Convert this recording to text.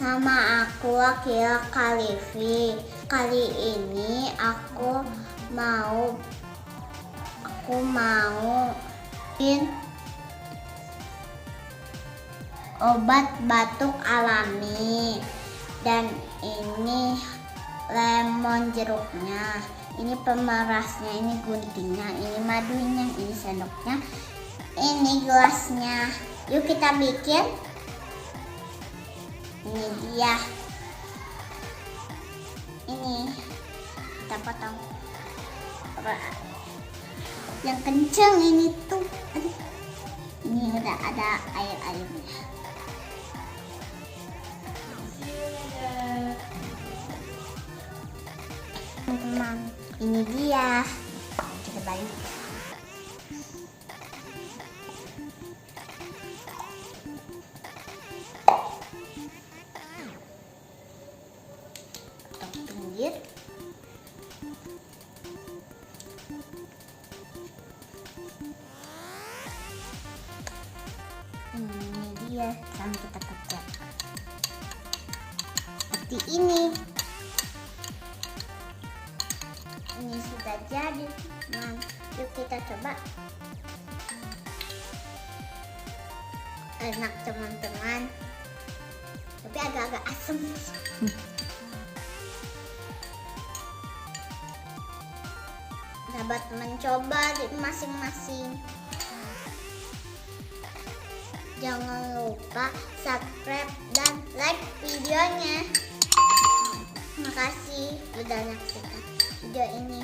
Nama aku Akila Kalifi. Kali ini aku mau bikin obat batuk alami. Dan ini lemon jeruknya, ini pemerasnya, ini guntingnya, ini madunya, ini sendoknya, ini gelasnya. Yuk kita bikin. Ini dia. Ini kita potong yang kenceng ini tuh. Aduh. Ini udah ada air-airnya. Teman-teman, ini dia. Kita balik. Potong pinggir. Ini dia, sekarang kita pencet seperti ini. Ini sudah jadi. Nah, yuk kita coba. Enak teman-teman, tapi agak-agak asam. Dapat mencoba di masing-masing. Jangan lupa subscribe dan like videonya. Terima kasih sudah menyaksikan video ini.